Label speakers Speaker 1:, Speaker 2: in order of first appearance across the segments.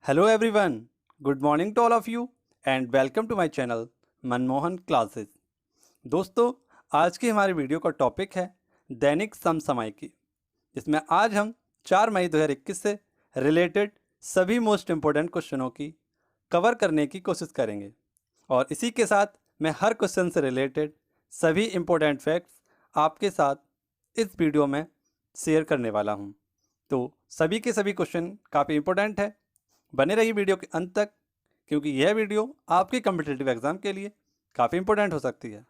Speaker 1: Hello everyone, good morning to all of you and welcome to my channel Manmohan classes. दोस्तों, आज की हमारी video का टॉपिक है दैनिक समसामयिकी, जिसमें आज हम 4 मई 2021 से रिलेटेड सभी मोस्ट इम्पोर्टेंट क्वेश्चनों की कवर करने की कोशिश करेंगे और इसी के साथ मैं हर क्वेश्चन से रिलेटेड सभी इम्पोर्टेंट फैक्ट्स आपके साथ इस वीडियो में शेयर करने वाला हूं। तो सभी के सभी क्वेश्चन काफ़ी इम्पोर्टेंट है, बने रहिए वीडियो के अंत तक, क्योंकि यह वीडियो आपके कम्पिटिटिव एग्जाम के लिए काफ़ी इंपॉर्टेंट हो सकती है।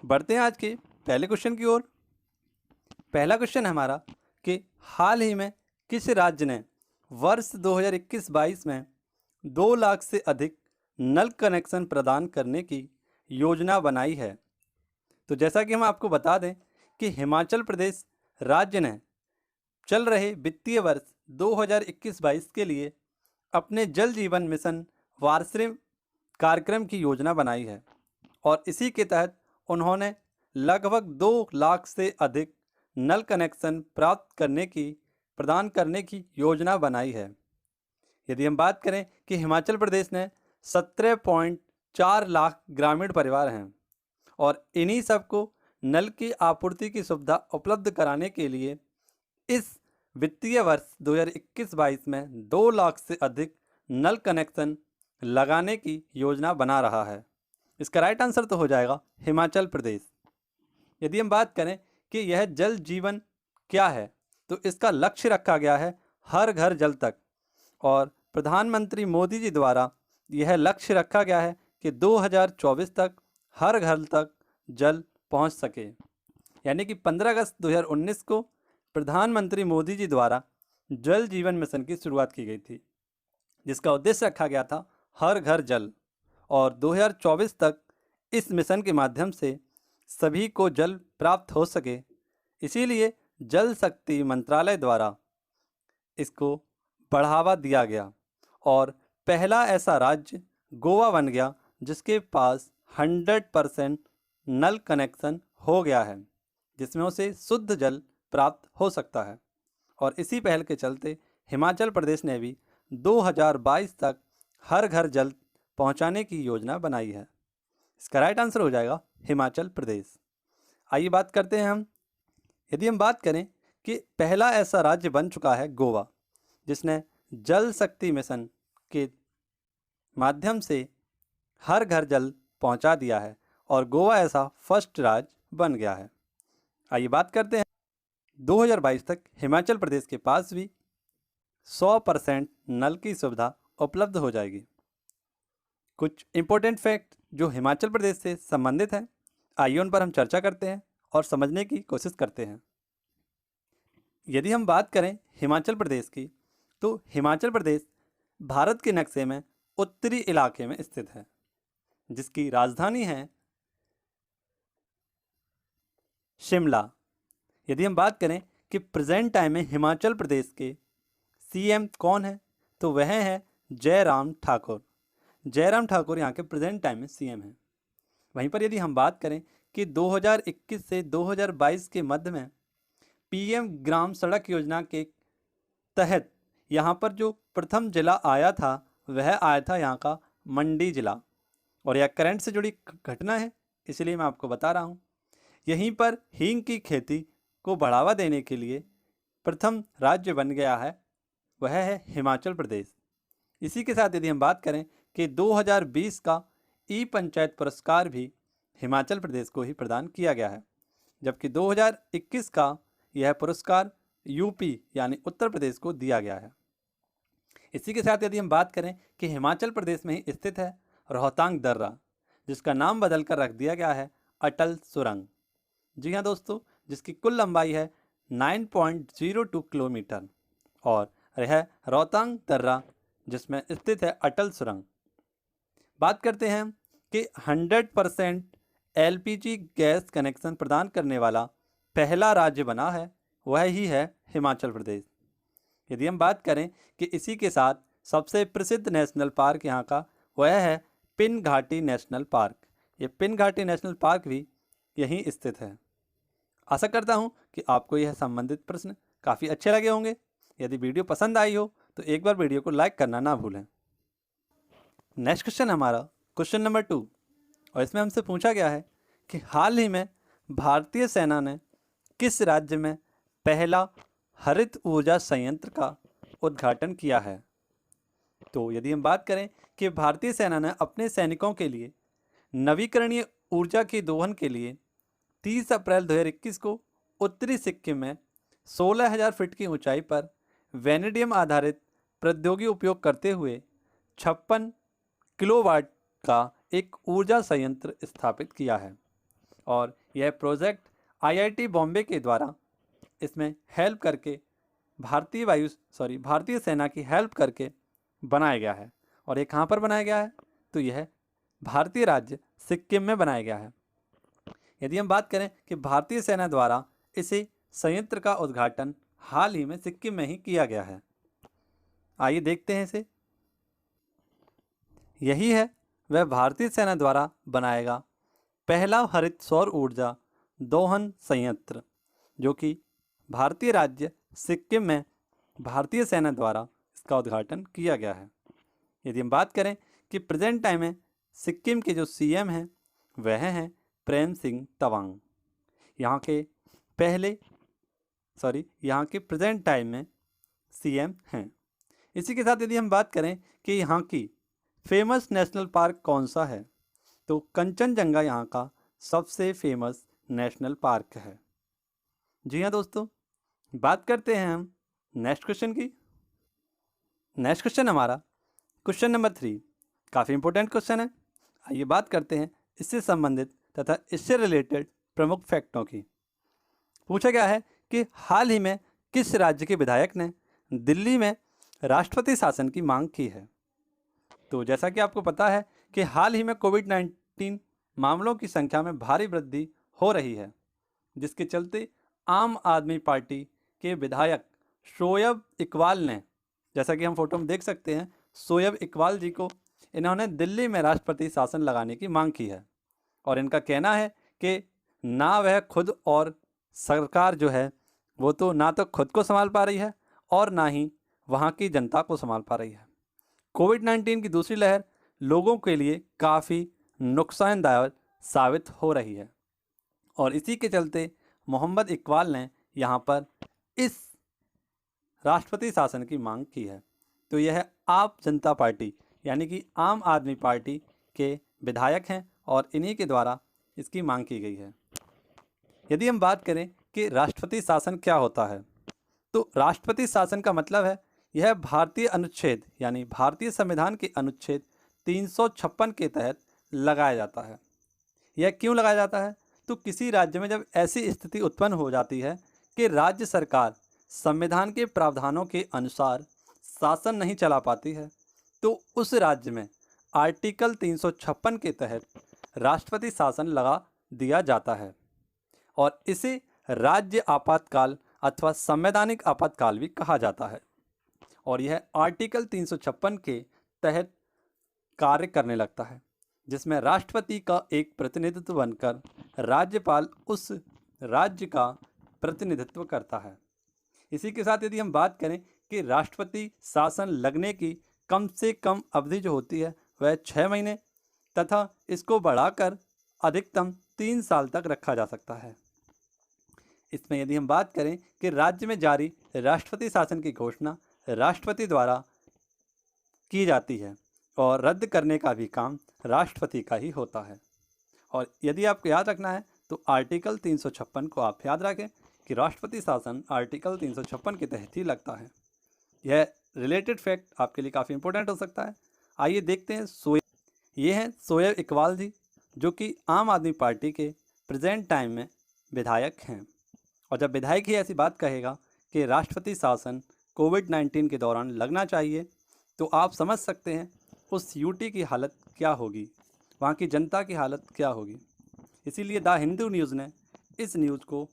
Speaker 1: बढ़ते हैं आज के पहले क्वेश्चन की ओर। पहला क्वेश्चन है हमारा कि हाल ही में किस राज्य ने वर्ष 2021-22 में 2 लाख से अधिक नल कनेक्शन प्रदान करने की योजना बनाई है। तो जैसा कि हम आपको बता दें कि हिमाचल प्रदेश राज्य ने चल रहे वित्तीय वर्ष 2021-22 के लिए अपने जल जीवन मिशन वार्षिक कार्यक्रम की योजना बनाई है और इसी के तहत उन्होंने लगभग 2 लाख से अधिक नल कनेक्शन प्रदान करने की योजना बनाई है। यदि हम बात करें कि हिमाचल प्रदेश ने 17.4 लाख ग्रामीण परिवार हैं और इन्हीं सबको नल की आपूर्ति की सुविधा उपलब्ध कराने के लिए इस वित्तीय वर्ष 2021-22 में 2 लाख से अधिक नल कनेक्शन लगाने की योजना बना रहा है। इसका राइट आंसर तो हो जाएगा हिमाचल प्रदेश। यदि हम बात करें कि यह जल जीवन क्या है, तो इसका लक्ष्य रखा गया है हर घर जल तक और प्रधानमंत्री मोदी जी द्वारा यह लक्ष्य रखा गया है कि 2024 तक हर घर तक जल पहुंच सके। यानी कि 15 अगस्त 2019 को प्रधानमंत्री मोदी जी द्वारा जल जीवन मिशन की शुरुआत की गई थी, जिसका उद्देश्य रखा गया था हर घर जल, और 2024 तक इस मिशन के माध्यम से सभी को जल प्राप्त हो सके। इसीलिए जल शक्ति मंत्रालय द्वारा इसको बढ़ावा दिया गया और पहला ऐसा राज्य गोवा बन गया जिसके पास 100% नल कनेक्शन हो गया है, जिसमें उसे शुद्ध जल प्राप्त हो सकता है। और इसी पहल के चलते हिमाचल प्रदेश ने भी 2022 तक हर घर जल पहुंचाने की योजना बनाई है। इसका राइट आंसर हो जाएगा हिमाचल प्रदेश। आइए बात करते हैं हम। यदि हम बात करें कि पहला ऐसा राज्य बन चुका है गोवा, जिसने जल शक्ति मिशन के माध्यम से हर घर जल पहुंचा दिया है और गोवा ऐसा फर्स्ट राज्य बन गया है। आइए बात करते हैं 2022 तक हिमाचल प्रदेश के पास भी 100% नल की सुविधा उपलब्ध हो जाएगी। कुछ इंपॉर्टेंट फैक्ट जो हिमाचल प्रदेश से संबंधित हैं, आइए उन पर हम चर्चा करते हैं और समझने की कोशिश करते हैं। यदि हम बात करें हिमाचल प्रदेश की, तो हिमाचल प्रदेश भारत के नक्शे में उत्तरी इलाके में स्थित है, जिसकी राजधानी है शिमला। यदि हम बात करें कि प्रेजेंट टाइम में हिमाचल प्रदेश के सीएम कौन है, तो वह है जयराम ठाकुर। जयराम ठाकुर यहाँ के प्रेजेंट टाइम में सीएम हैं। वहीं पर यदि हम बात करें कि 2021 से 2022 के मध्य में पीएम ग्राम सड़क योजना के तहत यहाँ पर जो प्रथम जिला आया था, वह आया था यहाँ का मंडी जिला, और यह करंट से जुड़ी घटना है, इसलिए मैं आपको बता रहा हूँ। यहीं पर हींग की खेती को बढ़ावा देने के लिए प्रथम राज्य बन गया है, वह है हिमाचल प्रदेश। इसी के साथ यदि हम बात करें कि 2020 का ई पंचायत पुरस्कार भी हिमाचल प्रदेश को ही प्रदान किया गया है, जबकि 2021 का यह पुरस्कार यूपी यानी उत्तर प्रदेश को दिया गया है। इसी के साथ यदि हम बात करें कि हिमाचल प्रदेश में ही स्थित है रोहतांग दर्रा, जिसका नाम बदलकर रख दिया गया है अटल सुरंग। जी हाँ दोस्तों, जिसकी कुल लंबाई है 9.02 किलोमीटर और यह रोहतांग दर्रा जिसमें स्थित है अटल सुरंग। बात करते हैं कि 100% एलपीजी गैस कनेक्शन प्रदान करने वाला पहला राज्य बना है, वह ही है हिमाचल प्रदेश। यदि हम बात करें कि इसी के साथ सबसे प्रसिद्ध नेशनल पार्क यहाँ का वह है पिन घाटी नेशनल पार्क। ये पिन घाटी नेशनल पार्क भी यहीं स्थित है। आशा करता हूँ कि आपको यह संबंधित प्रश्न काफ़ी अच्छे लगे होंगे। यदि वीडियो पसंद आई हो तो एक बार वीडियो को लाइक करना ना भूलें। नेक्स्ट क्वेश्चन हमारा क्वेश्चन नंबर 2, और इसमें हमसे पूछा गया है कि हाल ही में भारतीय सेना ने किस राज्य में पहला हरित ऊर्जा संयंत्र का उद्घाटन किया है। तो यदि हम बात करें कि भारतीय सेना ने अपने सैनिकों के लिए नवीकरणीय ऊर्जा के दोहन के लिए 30 अप्रैल 2021 को उत्तरी सिक्किम में 16,000 फीट की ऊंचाई पर वेनेडियम आधारित प्रौद्योगिकी उपयोग करते हुए 56 किलोवाट का एक ऊर्जा संयंत्र स्थापित किया है। और यह प्रोजेक्ट आईआईटी बॉम्बे के द्वारा इसमें हेल्प करके भारतीय सेना की हेल्प करके बनाया गया है। और ये कहाँ पर बनाया गया है, तो यह भारतीय राज्य सिक्किम में बनाया गया है। यदि हम बात करें कि भारतीय सेना द्वारा इसी संयंत्र का उद्घाटन हाल ही में सिक्किम में ही किया गया है। आइए देखते हैं इसे। यही है वह भारतीय सेना द्वारा बनाएगा पहला हरित सौर ऊर्जा दोहन संयंत्र, जो कि भारतीय राज्य सिक्किम में भारतीय सेना द्वारा इसका उद्घाटन किया गया है। यदि हम बात करें कि प्रेजेंट टाइम में सिक्किम के जो सीएम हैं वह हैं प्रेम सिंह तवांग। यहाँ के प्रेजेंट टाइम में सीएम हैं। इसी के साथ यदि हम बात करें कि यहाँ की फेमस नेशनल पार्क कौन सा है, तो कंचनजंगा यहाँ का सबसे फेमस नेशनल पार्क है। जी हाँ दोस्तों, बात करते हैं हम नेक्स्ट क्वेश्चन की। नेक्स्ट क्वेश्चन हमारा क्वेश्चन नंबर 3 काफ़ी इंपॉर्टेंट क्वेश्चन है। आइए बात करते हैं इससे संबंधित तथा इससे रिलेटेड प्रमुख फैक्टों की। पूछा गया है कि हाल ही में किस राज्य के विधायक ने दिल्ली में राष्ट्रपति शासन की मांग की है। तो जैसा कि आपको पता है कि हाल ही में कोविड-19 मामलों की संख्या में भारी वृद्धि हो रही है, जिसके चलते आम आदमी पार्टी के विधायक शोएब इकबाल ने, जैसा कि हम फोटो में देख सकते हैं, शोएब इकबाल जी को इन्होंने दिल्ली में राष्ट्रपति शासन लगाने की मांग की है। और इनका कहना है कि ना वह खुद और सरकार जो है वो तो ना तो खुद को संभाल पा रही है और ना ही वहाँ की जनता को संभाल पा रही है। कोविड-19 की दूसरी लहर लोगों के लिए काफ़ी नुकसानदायक साबित हो रही है और इसी के चलते मोहम्मद इकबाल ने यहाँ पर इस राष्ट्रपति शासन की मांग की है। तो यह आप जनता पार्टी यानी कि आम आदमी पार्टी के विधायक हैं और इन्हीं के द्वारा इसकी मांग की गई है। यदि हम बात करें कि राष्ट्रपति शासन क्या होता है, तो राष्ट्रपति शासन का मतलब है यह भारतीय अनुच्छेद यानी भारतीय संविधान के अनुच्छेद 356 के तहत लगाया जाता है। यह क्यों लगाया जाता है, तो किसी राज्य में जब ऐसी स्थिति उत्पन्न हो जाती है कि राज्य सरकार संविधान के प्रावधानों के अनुसार शासन नहीं चला पाती है, तो उस राज्य में आर्टिकल 356 के तहत राष्ट्रपति शासन लगा दिया जाता है और इसे राज्य आपातकाल अथवा संवैधानिक आपातकाल भी कहा जाता है। और यह आर्टिकल 356 के तहत कार्य करने लगता है, जिसमें राष्ट्रपति का एक प्रतिनिधित्व बनकर राज्यपाल उस राज्य का प्रतिनिधित्व करता है। इसी के साथ यदि हम बात करें कि राष्ट्रपति शासन लगने की कम से कम अवधि जो होती है वह 6 महीने तथा इसको बढ़ाकर अधिकतम 3 साल तक रखा जा सकता है। इसमें यदि हम बात करें कि राज्य में जारी राष्ट्रपति शासन की घोषणा राष्ट्रपति द्वारा की जाती है और रद्द करने का भी काम राष्ट्रपति का ही होता है। और यदि आपको याद रखना है तो आर्टिकल 356 को आप याद रखें कि राष्ट्रपति शासन आर्टिकल 356 के तहत ही लगता है। यह रिलेटेड फैक्ट आपके लिए काफ़ी इंपॉर्टेंट हो सकता है। आइए देखते हैं ये हैं शोएब इकबाल जी, जो कि आम आदमी पार्टी के प्रेजेंट टाइम में विधायक हैं। और जब विधायक ही ऐसी बात कहेगा कि राष्ट्रपति शासन कोविड-19 के दौरान लगना चाहिए, तो आप समझ सकते हैं उस यूटी की हालत क्या होगी, वहाँ की जनता की हालत क्या होगी। इसीलिए द हिंदू न्यूज़ ने इस न्यूज़ को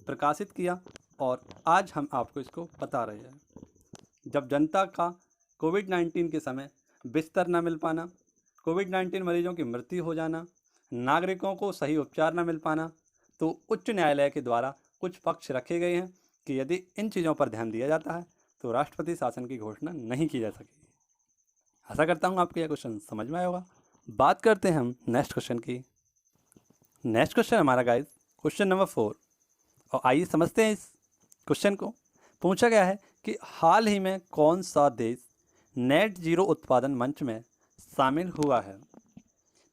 Speaker 1: प्रकाशित किया और आज हम आपको इसको बता रहे हैं। जब जनता का कोविड-19 के समय बिस्तर न मिल पाना, कोविड-19 मरीजों की मृत्यु हो जाना, नागरिकों को सही उपचार न मिल पाना, तो उच्च न्यायालय के द्वारा कुछ पक्ष रखे गए हैं कि यदि इन चीज़ों पर ध्यान दिया जाता है तो राष्ट्रपति शासन की घोषणा नहीं की जा सकेगी। आशा करता हूँ आपको यह क्वेश्चन समझ में आया होगा। बात करते हैं हम नेक्स्ट क्वेश्चन की। नेक्स्ट क्वेश्चन हमारा गाइस क्वेश्चन नंबर 4, और आइए समझते हैं इस क्वेश्चन को। पूछा गया है कि हाल ही में कौन सा देश नेट जीरो उत्पादन मंच में शामिल हुआ है।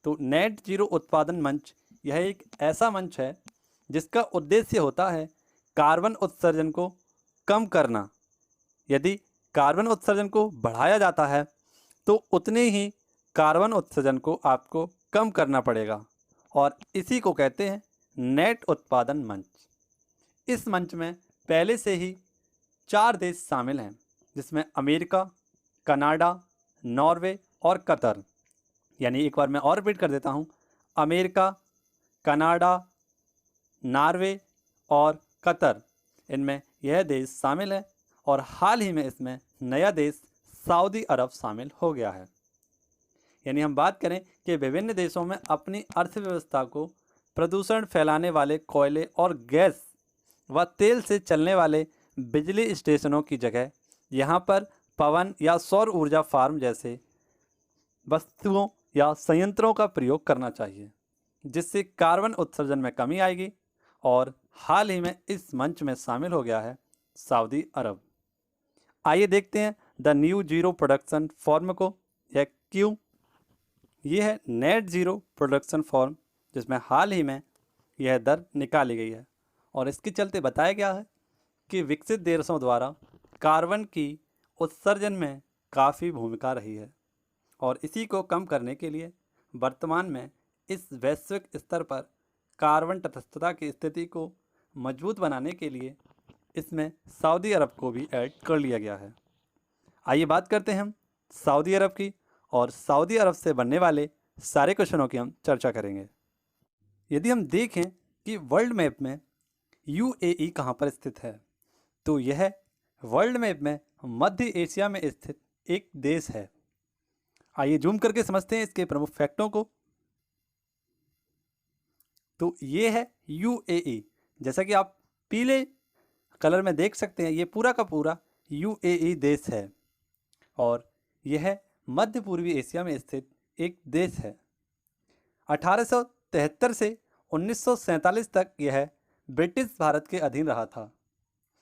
Speaker 1: तो नेट जीरो उत्पादन मंच यह एक ऐसा मंच है जिसका उद्देश्य होता है कार्बन उत्सर्जन को कम करना। यदि कार्बन उत्सर्जन को बढ़ाया जाता है तो उतने ही कार्बन उत्सर्जन को आपको कम करना पड़ेगा, और इसी को कहते हैं नेट उत्पादन मंच। इस मंच में पहले से ही 4 देश शामिल हैं, जिसमें अमेरिका, कनाडा, नॉर्वे और कतर। यानी एक बार मैं और रिपीट कर देता हूँ, अमेरिका, कनाडा, नॉर्वे और कतर, इनमें यह देश शामिल है। और हाल ही में इसमें नया देश सऊदी अरब शामिल हो गया है। यानी हम बात करें कि विभिन्न देशों में अपनी अर्थव्यवस्था को प्रदूषण फैलाने वाले कोयले और गैस व तेल से चलने वाले बिजली स्टेशनों की जगह यहाँ पर पवन या सौर ऊर्जा फार्म जैसे वस्तुओं या संयंत्रों का प्रयोग करना चाहिए, जिससे कार्बन उत्सर्जन में कमी आएगी। और हाल ही में इस मंच में शामिल हो गया है सऊदी अरब। आइए देखते हैं the mu zero production form को, यह क्यों। ये है नेट जीरो प्रोडक्शन फॉर्म, जिसमें हाल ही में यह दर निकाली गई है, और इसके चलते बताया गया है कि विकसित देशों द्वारा कार्बन की उत्सर्जन में काफ़ी भूमिका रही है, और इसी को कम करने के लिए वर्तमान में इस वैश्विक स्तर पर कार्बन तटस्थता की स्थिति को मजबूत बनाने के लिए इसमें सऊदी अरब को भी ऐड कर लिया गया है। आइए बात करते हैं हम सऊदी अरब की, और सऊदी अरब से बनने वाले सारे क्वेश्चनों की हम चर्चा करेंगे। यदि हम देखें कि वर्ल्ड मैप में यूएई कहाँ पर स्थित है, तो यह वर्ल्ड मैप में मध्य एशिया में स्थित एक देश है। आइए जूम करके समझते हैं इसके प्रमुख फैक्टों को। तो ये है यूएई, जैसा कि आप पीले कलर में देख सकते हैं, ये पूरा का पूरा यूएई देश है, और यह मध्य पूर्वी एशिया में स्थित एक देश है। 1873 से 1947 तक यह ब्रिटिश भारत के अधीन रहा था।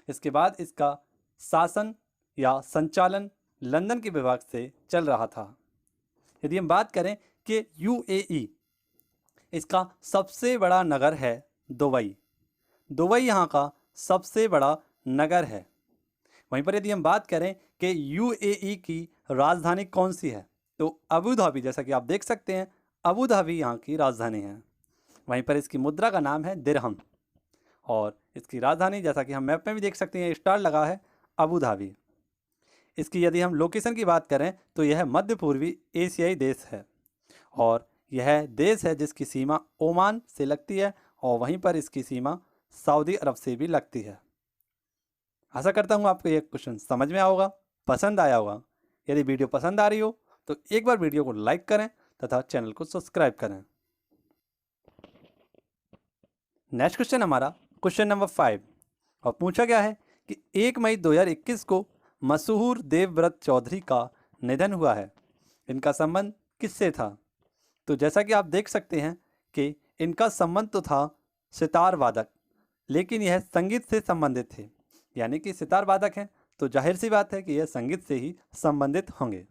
Speaker 1: इसके बाद इसका शासन या संचालन लंदन के विभाग से चल रहा था। यदि हम बात करें कि यूएई, इसका सबसे बड़ा नगर है दुबई। दुबई यहाँ का सबसे बड़ा नगर है। वहीं पर यदि हम बात करें कि यूएई की राजधानी कौन सी है, तो अबू धाबी, जैसा कि आप देख सकते हैं अबू धाबी यहाँ की राजधानी है। वहीं पर इसकी मुद्रा का नाम है दिरहम, और इसकी राजधानी, जैसा कि हम मैप में भी देख सकते हैं, स्टार लगा है अबू धाबी। इसकी यदि हम लोकेशन की बात करें तो यह मध्य पूर्वी एशियाई देश है, और यह देश है जिसकी सीमा ओमान से लगती है, और वहीं पर इसकी सीमा सऊदी अरब से भी लगती है। आशा करता हूँ आपको यह क्वेश्चन समझ में आया होगा, पसंद आया होगा। यदि वीडियो पसंद आ रही हो तो एक बार वीडियो को लाइक करें तथा चैनल को सब्सक्राइब करें। नेक्स्ट क्वेश्चन हमारा क्वेश्चन नंबर 5, और पूछा गया है कि 1 मई 2021 को मशहूर देवव्रत चौधरी का निधन हुआ है। इनका संबंध किससे था? तो जैसा कि आप देख सकते हैं कि इनका संबंध तो था सितार वादक, लेकिन यह संगीत से संबंधित थे। यानी कि सितार वादक हैं तो जाहिर सी बात है कि यह संगीत से ही संबंधित होंगे।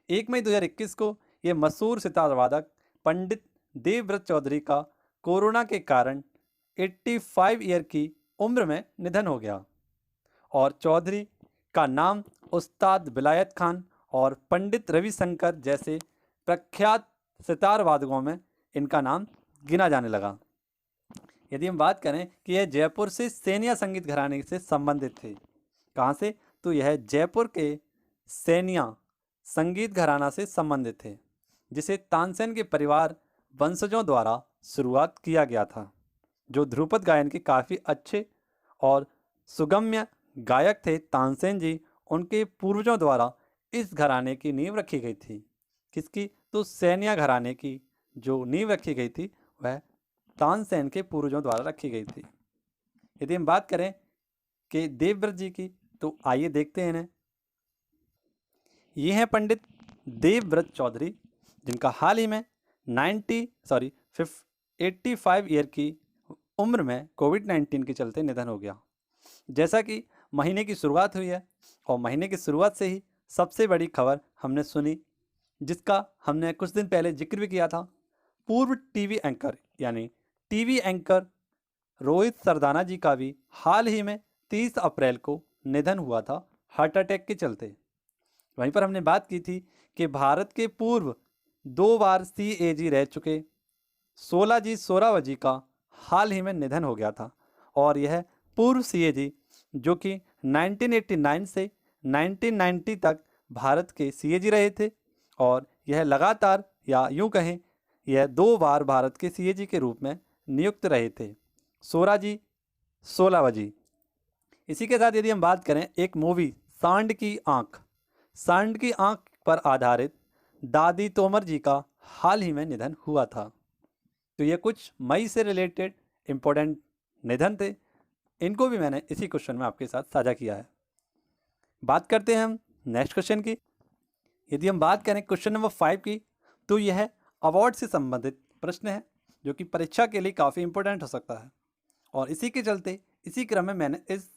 Speaker 1: 1 मई 2021 को यह मशहूर सितार वादक पंडित देवव्रत चौधरी का कोरोना के कारण 85 ईयर की उम्र में निधन हो गया, और चौधरी का नाम उस्ताद विलायत खान और पंडित रविशंकर जैसे प्रख्यात सितार वादकों में इनका नाम गिना जाने लगा। यदि हम बात करें कि यह जयपुर से सैनिया संगीत घराने से संबंधित थे। कहाँ से? तो यह जयपुर के सैनिया संगीत घराना से संबंधित थे, जिसे तानसेन के परिवार वंशजों द्वारा शुरुआत किया गया था, जो ध्रुपद गायन के काफ़ी अच्छे और सुगम्य गायक थे। तानसेन जी, उनके पूर्वजों द्वारा इस घराने की नींव रखी गई थी। किसकी? तो सैनिया घराने की जो नींव रखी गई थी वह तानसेन के पूर्वजों द्वारा रखी गई थी। यदि हम बात करें कि देवव्रत जी की, तो आइए देखते हैं इन्हें। ये हैं पंडित देवव्रत चौधरी, जिनका हाल ही में 85 ईयर की उम्र में कोविड-19 के चलते निधन हो गया। जैसा कि महीने की शुरुआत हुई है और महीने की शुरुआत से ही सबसे बड़ी खबर हमने सुनी, जिसका हमने कुछ दिन पहले जिक्र भी किया था। पूर्व टीवी एंकर यानी टीवी एंकर रोहित सरदाना जी का भी हाल ही में 30 अप्रैल को निधन हुआ था हार्ट अटैक के चलते। वहीं पर हमने बात की थी कि भारत के पूर्व 2 बार CAG रह चुके सोलाजी सोरावजी का हाल ही में निधन हो गया था। और यह पूर्व CAG जो कि 1989 से 1990 तक भारत के CAG रहे थे, और यह लगातार या यूं कहें यह 2 बार भारत के CAG के रूप में नियुक्त रहे थे, सोराजी सोलावजी। इसी के साथ यदि हम बात करें एक मूवी सांड की आंख पर आधारित दादी तोमर जी का हाल ही में निधन हुआ था। तो ये कुछ मई से रिलेटेड इंपॉर्टेंट निधन थे, इनको भी मैंने इसी क्वेश्चन में आपके साथ साझा किया है। बात करते हैं हम नेक्स्ट क्वेश्चन की। यदि हम बात करें क्वेश्चन नंबर 5 की, तो यह अवार्ड से संबंधित प्रश्न है जो कि परीक्षा के लिए काफ़ी इंपॉर्टेंट हो सकता है, और इसी के चलते इसी क्रम में मैंने इस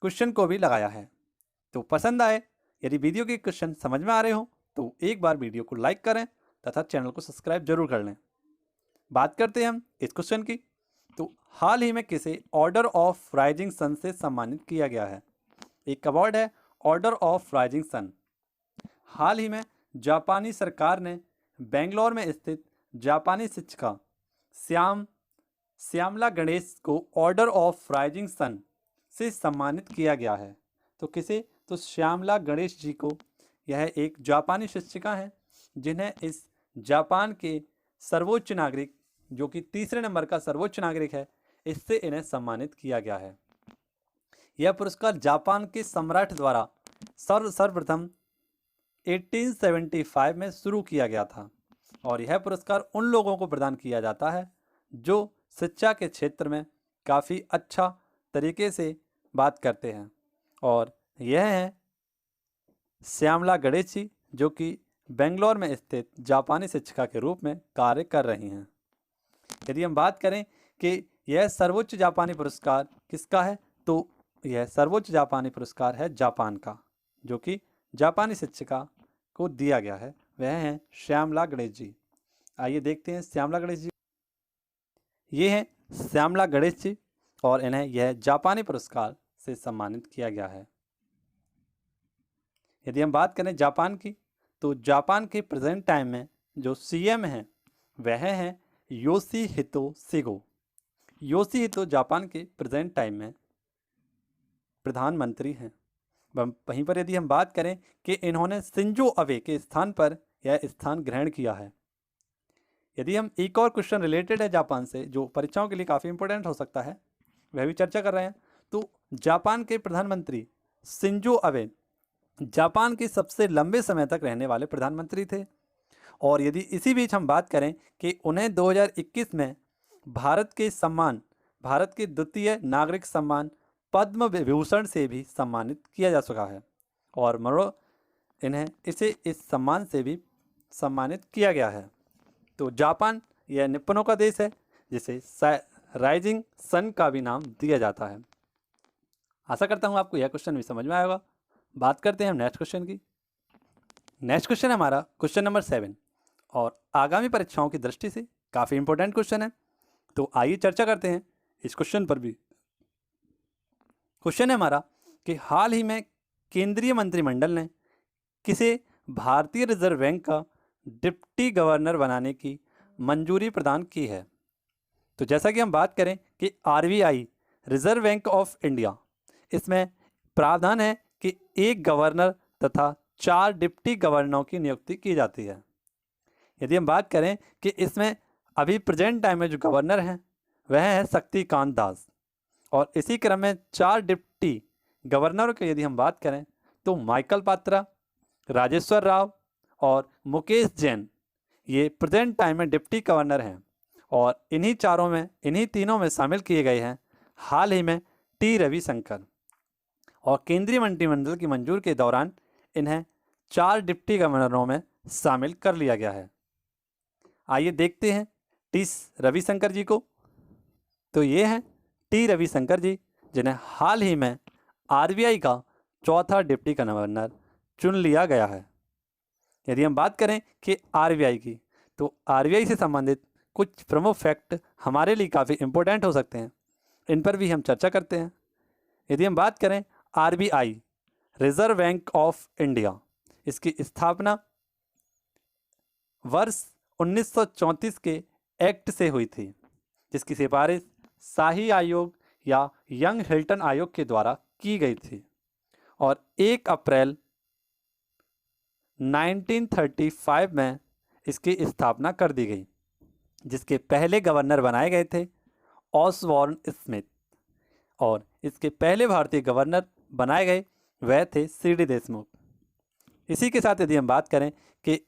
Speaker 1: क्वेश्चन को भी लगाया है। तो पसंद आए, यदि वीडियो के क्वेश्चन समझ में आ रहे हो तो एक बार वीडियो को लाइक करें तथा चैनल को सब्सक्राइब जरूर कर लें। बात करते हैं हम इस क्वेश्चन की। तो हाल ही में किसे ऑर्डर ऑफ राइजिंग सन से सम्मानित किया गया है? एक अवार्ड है ऑर्डर ऑफ राइजिंग सन। हाल ही में जापानी सरकार ने बेंगलोर में स्थित जापानी शिक्षिका श्यामला गणेश को ऑर्डर ऑफ राइजिंग सन से सम्मानित किया गया है। तो किसे? तो श्यामला गणेश जी को। यह एक जापानी शिक्षिका हैं जिन्हें इस जापान के सर्वोच्च नागरिक, जो कि 3रे नंबर का सर्वोच्च नागरिक है, इससे इन्हें सम्मानित किया गया है। यह पुरस्कार जापान के सम्राट द्वारा सर्वप्रथम 1875 में शुरू किया गया था, और यह पुरस्कार उन लोगों को प्रदान किया जाता है जो शिक्षा के क्षेत्र में काफ़ी अच्छा तरीके से बात करते हैं। और यह है श्यामला गणेश जी, जो कि बेंगलोर में स्थित जापानी शिक्षिका के रूप में कार्य कर रही हैं। यदि हम बात करें कि यह सर्वोच्च जापानी पुरस्कार किसका है, तो यह सर्वोच्च जापानी पुरस्कार है जापान का, जो कि जापानी शिक्षिका को दिया गया है। वह हैं श्यामला गणेश जी। आइए देखते हैं श्यामला गणेश जी। ये हैं श्यामला गणेश जी, और इन्हें यह जापानी पुरस्कार से सम्मानित किया गया है। यदि हम बात करें जापान की, तो जापान के प्रेजेंट टाइम में जो CM हैं वह हैं योशिहितो सुगो। योशिहितो जापान के प्रेजेंट टाइम में प्रधानमंत्री हैं। वहीं पर यदि हम बात करें कि इन्होंने शिंजो अबे के स्थान पर यह स्थान ग्रहण किया है। यदि हम एक और क्वेश्चन रिलेटेड है जापान से, जो परीक्षाओं के लिए काफ़ी इंपॉर्टेंट हो सकता है, वह भी चर्चा कर रहे हैं। तो जापान के प्रधानमंत्री शिंजो अबे जापान के सबसे लंबे समय तक रहने वाले प्रधानमंत्री थे। और यदि इसी बीच हम बात करें कि उन्हें 2021 में भारत के द्वितीय नागरिक सम्मान पद्म विभूषण से भी सम्मानित किया जा चुका है, और इन्हें इस सम्मान से भी सम्मानित किया गया है। तो जापान यह निप्पनों का देश है, जिसे राइजिंग सन का भी नाम दिया जाता है। आशा करता हूँ आपको यह क्वेश्चन भी समझ में आएगा। बात करते हैं हम नेक्स्ट क्वेश्चन की। नेक्स्ट क्वेश्चन है हमारा क्वेश्चन नंबर 7, और आगामी परीक्षाओं की दृष्टि से काफ़ी इंपॉर्टेंट क्वेश्चन है। तो आइए चर्चा करते हैं इस क्वेश्चन पर भी। क्वेश्चन है हमारा कि हाल ही में केंद्रीय मंत्रिमंडल ने किसे भारतीय रिजर्व बैंक का डिप्टी गवर्नर बनाने की मंजूरी प्रदान की है? तो जैसा कि हम बात करें कि RBI reserve bank of India, इसमें प्रावधान है कि 1 गवर्नर तथा 4 डिप्टी गवर्नरों की नियुक्ति की जाती है। यदि हम बात करें कि इसमें अभी प्रेजेंट टाइम में जो गवर्नर हैं वह है शक्तिकांत दास, और इसी क्रम में 4 डिप्टी गवर्नरों की यदि हम बात करें तो माइकल पात्रा, राजेश्वर राव और मुकेश जैन, ये प्रेजेंट टाइम में डिप्टी गवर्नर हैं। और इन्हीं तीनों में शामिल किए गए हैं हाल ही में T. रविशंकर। और केंद्रीय मंत्रिमंडल की मंजूरी के दौरान इन्हें 4 डिप्टी गवर्नरों में शामिल कर लिया गया है। आइए देखते हैं टी रविशंकर जी को। तो ये हैं टी रविशंकर जी, जिन्हें हाल ही में आरबीआई का चौथा डिप्टी गवर्नर चुन लिया गया है। यदि हम बात करें कि आरबीआई की, तो आरबीआई से संबंधित कुछ प्रमुख फैक्ट हमारे लिए काफ़ी इम्पोर्टेंट हो सकते हैं, इन पर भी हम चर्चा करते हैं। यदि हम बात करें RBI, reserve bank of India, इसकी स्थापना वर्ष 1934 के एक्ट से हुई थी, जिसकी सिफारिश शाही आयोग या यंग हिल्टन आयोग के द्वारा की गई थी और 1 अप्रैल 1935 में इसकी स्थापना कर दी गई, जिसके पहले गवर्नर बनाए गए थे ऑसबॉर्न स्मिथ और इसके पहले भारतीय गवर्नर बनाए गए वह थे सीडी देशमुख। इसी के साथ यदि हम बात करें कि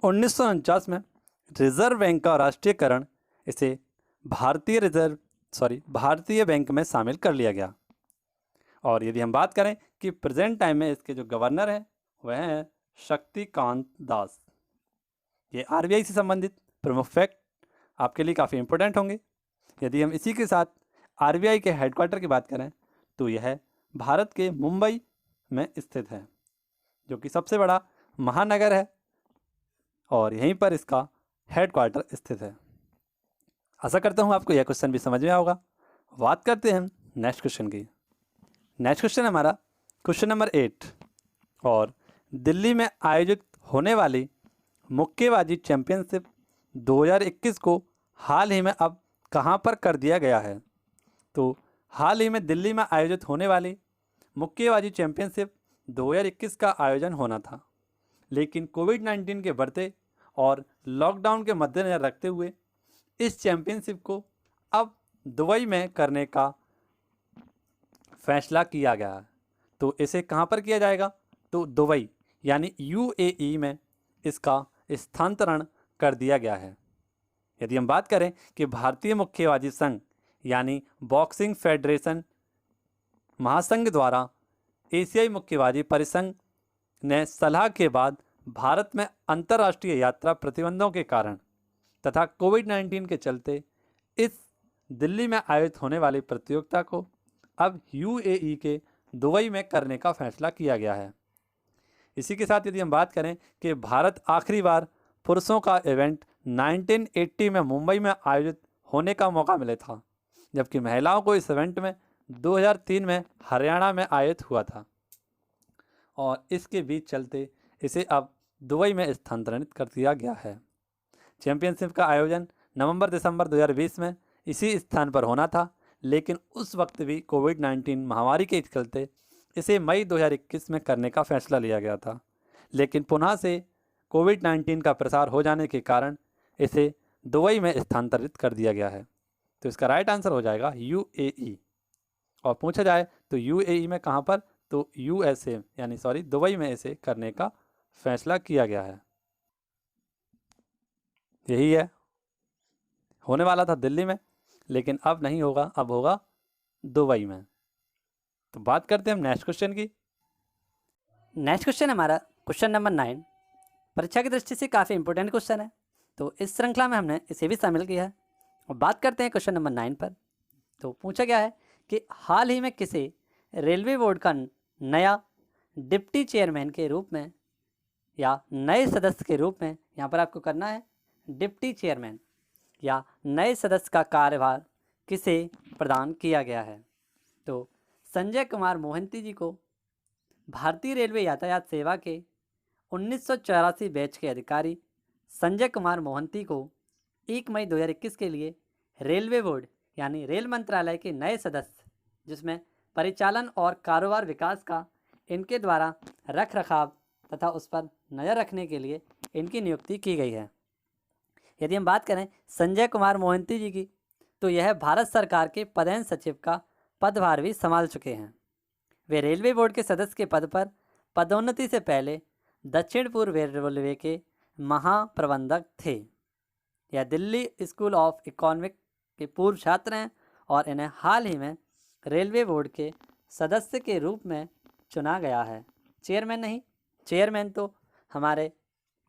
Speaker 1: 1949 में रिजर्व बैंक का राष्ट्रीयकरण इसे भारतीय बैंक में शामिल कर लिया गया। और यदि हम बात करें कि प्रेजेंट टाइम में इसके जो गवर्नर हैं वह हैं शक्तिकांत दास। ये आरबीआई से संबंधित प्रमुख फैक्ट आपके लिए काफ़ी इंपॉर्टेंट होंगे। यदि हम इसी के साथ आरबीआई के हेडक्वार्टर की बात करें तो यह भारत के मुंबई में स्थित है, जो कि सबसे बड़ा महानगर है और यहीं पर इसका हेडक्वार्टर स्थित है। आशा करता हूँ आपको यह क्वेश्चन भी समझ में आएगा। बात करते हैं नेक्स्ट क्वेश्चन की। नेक्स्ट क्वेश्चन हमारा क्वेश्चन नंबर 8, और दिल्ली में आयोजित होने वाली मुक्केबाजी चैंपियनशिप 2021 को हाल ही में अब कहां पर कर दिया गया है? तो हाल ही में दिल्ली में आयोजित होने वाली मुक्केबाजी चैंपियनशिप 2021 का आयोजन होना था, लेकिन कोविड-19 के बढ़ते और लॉकडाउन के मद्देनजर रखते हुए इस चैंपियनशिप को अब दुबई में करने का फैसला किया गया है। तो इसे कहां पर किया जाएगा? तो दुबई यानी यूएई में इसका स्थानांतरण कर दिया गया है। यदि हम बात करें कि भारतीय मुक्केबाजी संघ यानी बॉक्सिंग फेडरेशन महासंघ द्वारा एशियाई मुक्केबाजी परिसंघ ने सलाह के बाद भारत में अंतर्राष्ट्रीय यात्रा प्रतिबंधों के कारण तथा कोविड-19 के चलते इस दिल्ली में आयोजित होने वाली प्रतियोगिता को अब यूएई के दुबई में करने का फैसला किया गया है। इसी के साथ यदि हम बात करें कि भारत आखिरी बार पुरुषों का इवेंट 1980 में मुंबई में आयोजित होने का मौका मिला था, जबकि महिलाओं को इस इवेंट में 2003 में हरियाणा में आयोजित हुआ था और इसके बीच चलते इसे अब दुबई में स्थानांतरित कर दिया गया है। चैंपियनशिप का आयोजन नवंबर-दिसंबर 2020 में इसी स्थान पर होना था, लेकिन उस वक्त भी कोविड-19 महामारी के चलते इसे मई 2021 में करने का फैसला लिया गया था, लेकिन पुनः से कोविड-19 का प्रसार हो जाने के कारण इसे दुबई में स्थानांतरित कर दिया गया है। तो इसका राइट आंसर हो जाएगा यूएई। और पूछा जाए तो यूएई में कहाँ पर? तो यूएसए यानी दुबई में इसे करने का फैसला किया गया है। यही है, होने वाला था दिल्ली में, लेकिन अब नहीं होगा, अब होगा दुबई में। तो बात करते हैं हम नेक्स्ट क्वेश्चन की।
Speaker 2: नेक्स्ट क्वेश्चन हमारा क्वेश्चन नंबर 9 परीक्षा की दृष्टि से काफ़ी इंपॉर्टेंट क्वेश्चन है, तो इस श्रृंखला में हमने इसे भी शामिल किया है। और बात करते हैं क्वेश्चन नंबर 9 पर। तो पूछा गया है कि हाल ही में किसे रेलवे बोर्ड का नया डिप्टी चेयरमैन के रूप में या नए सदस्य के रूप में, यहाँ पर आपको करना है डिप्टी चेयरमैन या नए सदस्य का कार्यभार किसे प्रदान किया गया है? तो संजय कुमार मोहंती जी को भारतीय रेलवे यातायात सेवा के 1984 बैच के अधिकारी संजय कुमार मोहंती को 1 मई 2021 के लिए रेलवे बोर्ड यानी रेल मंत्रालय के नए सदस्य, जिसमें परिचालन और कारोबार विकास का इनके द्वारा रख रखाव तथा उस पर नज़र रखने के लिए इनकी नियुक्ति की गई है। यदि हम बात करें संजय कुमार मोहंती जी की, तो यह भारत सरकार के पदेन सचिव का पदभार भी संभाल चुके हैं। वे रेलवे बोर्ड के सदस्य के पद पर पदोन्नति से पहले दक्षिण पूर्व रेलवे के महाप्रबंधक थे। यह दिल्ली स्कूल ऑफ इकोनॉमिक के पूर्व छात्र हैं और इन्हें हाल ही में रेलवे बोर्ड के सदस्य के रूप में चुना गया है। चेयरमैन नहीं, चेयरमैन तो हमारे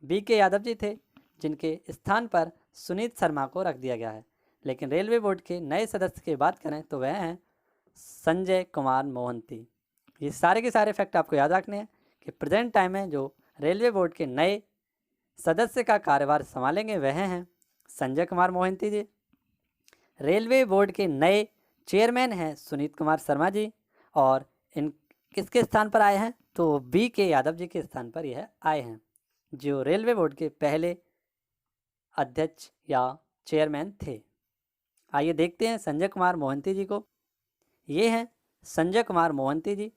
Speaker 2: BK यादव जी थे, जिनके स्थान पर सुनीत शर्मा को रख दिया गया है। लेकिन रेलवे बोर्ड के नए सदस्य की बात करें तो वह हैं संजय कुमार मोहंती। ये सारे के सारे फैक्ट आपको याद रखने हैं कि प्रेजेंट टाइम में जो रेलवे बोर्ड के नए सदस्य का कार्यभार संभालेंगे वह हैं संजय कुमार मोहंती जी। रेलवे बोर्ड के नए चेयरमैन हैं सुनीत कुमार शर्मा जी, और इन किसके स्थान पर आए हैं तो BK यादव जी के स्थान पर यह आए हैं, जो रेलवे बोर्ड के पहले अध्यक्ष या चेयरमैन थे। आइए देखते हैं संजय कुमार मोहंती जी को। ये हैं संजय कुमार मोहंती जी,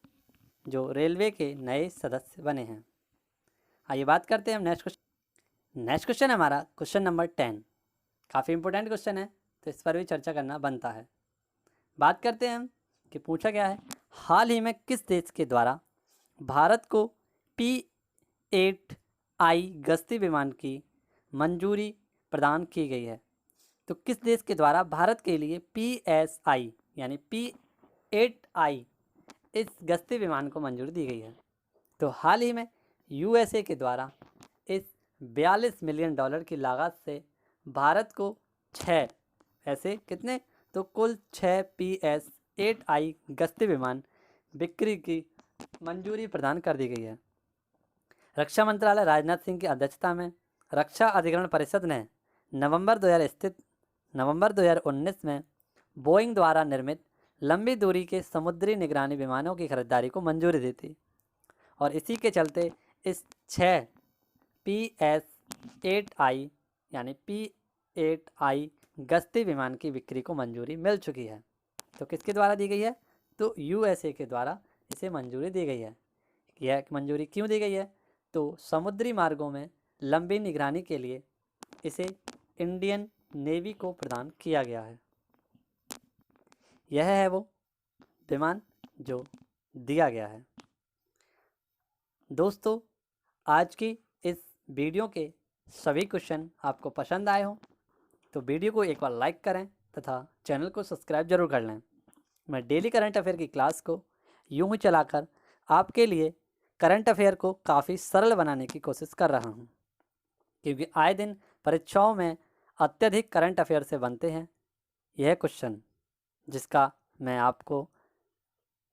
Speaker 2: जो रेलवे के नए सदस्य बने हैं। आइए बात करते हैं हम नेक्स्ट क्वेश्चन। नेक्स्ट क्वेश्चन हमारा क्वेश्चन नंबर 10। काफ़ी इंपॉर्टेंट क्वेश्चन है, तो इस पर भी चर्चा करना बनता है। बात करते हैं हम कि पूछा गया है, हाल ही में किस देश के द्वारा भारत को P-8I गश्ती विमान की मंजूरी प्रदान की गई है। तो किस देश के द्वारा भारत के लिए PSI यानी P-8I इस गश्ती विमान को मंजूरी दी गई है। तो हाल ही में USA के द्वारा इस $42 मिलियन की लागत से भारत को 6 ऐसे कितने तो कुल 6 PS-8I गश्ती विमान बिक्री की मंजूरी प्रदान कर दी गई है। रक्षा मंत्रालय राजनाथ सिंह की अध्यक्षता में रक्षा अधिग्रहण परिषद ने नवंबर 2019 में बोइंग द्वारा निर्मित लंबी दूरी के समुद्री निगरानी विमानों की खरीदारी को मंजूरी दी थी, और इसी के चलते इस 6 PS-8I यानी P-8I गश्ती विमान की बिक्री को मंजूरी मिल चुकी है। तो किसके द्वारा दी गई है तो USA के द्वारा इसे मंजूरी दी गई है। यह मंजूरी क्यों दी गई है तो समुद्री मार्गों में लंबी निगरानी के लिए इसे इंडियन नेवी को प्रदान किया गया है। यह है वो विमान जो दिया गया है। दोस्तों, आज की इस वीडियो के सभी क्वेश्चन आपको पसंद आए हों तो वीडियो को एक बार लाइक करें तथा चैनल को सब्सक्राइब जरूर कर लें। मैं डेली करंट अफेयर की क्लास को यूं ही चलाकर आपके लिए करंट अफेयर को काफ़ी सरल बनाने की कोशिश कर रहा हूं, क्योंकि आए दिन परीक्षाओं में अत्यधिक करंट अफेयर से बनते हैं यह क्वेश्चन, जिसका मैं आपको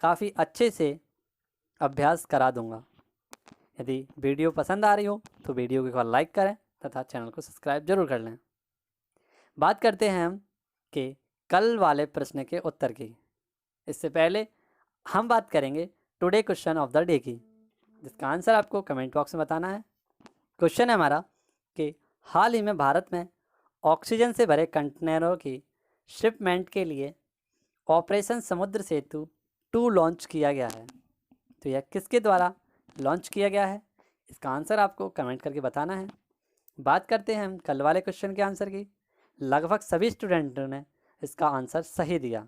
Speaker 2: काफ़ी अच्छे से अभ्यास करा दूंगा। यदि वीडियो पसंद आ रही हो तो वीडियो को एक बार लाइक करें तथा चैनल को सब्सक्राइब जरूर कर लें। बात करते हैं हम कि कल वाले प्रश्न के उत्तर की। इससे पहले हम बात करेंगे today question of the day की, जिसका आंसर आपको कमेंट बॉक्स में बताना है। क्वेश्चन है हमारा कि हाल ही में भारत में ऑक्सीजन से भरे कंटेनरों की शिपमेंट के लिए ऑपरेशन समुद्र सेतु 2 लॉन्च किया गया है। तो यह किसके द्वारा लॉन्च किया गया है, इसका आंसर आपको कमेंट करके बताना है। बात करते हैं हम कल वाले क्वेश्चन के आंसर की। लगभग सभी स्टूडेंटों ने इसका आंसर सही दिया।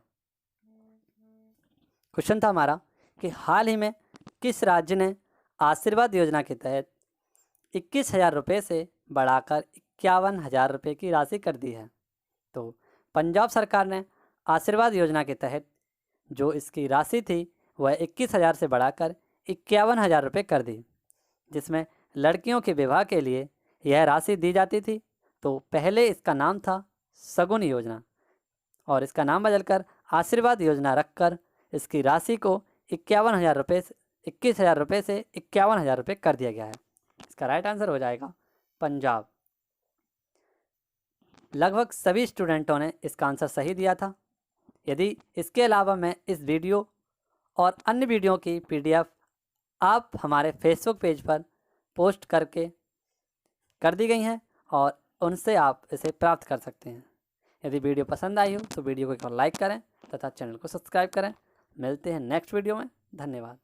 Speaker 2: क्वेश्चन था हमारा कि हाल ही में किस राज्य ने आशीर्वाद योजना के तहत 21,000 रुपये से बढ़ाकर 51,000 रुपये की राशि कर दी है। तो पंजाब सरकार ने आशीर्वाद योजना के तहत जो इसकी राशि थी वह 21,000 से बढ़ाकर 51,000 रुपये कर दी, जिसमें लड़कियों के विवाह के लिए यह राशि दी जाती थी। तो पहले इसका नाम था सगुन योजना, और इसका नाम बदलकर आशीर्वाद योजना रखकर इसकी राशि को 51,000 रुपये से 21,000 रुपये से 51,000 रुपये कर दिया गया है। इसका राइट आंसर हो जाएगा पंजाब। लगभग सभी स्टूडेंटों ने इसका आंसर सही दिया था। यदि इसके अलावा मैं इस वीडियो और अन्य वीडियो की PDF आप हमारे फेसबुक पेज पर पोस्ट करके कर दी गई हैं, और उनसे आप इसे प्राप्त कर सकते हैं। यदि वीडियो पसंद आई हो तो वीडियो को एक बार लाइक करें तथा चैनल को सब्सक्राइब करें। मिलते हैं नेक्स्ट वीडियो में। धन्यवाद।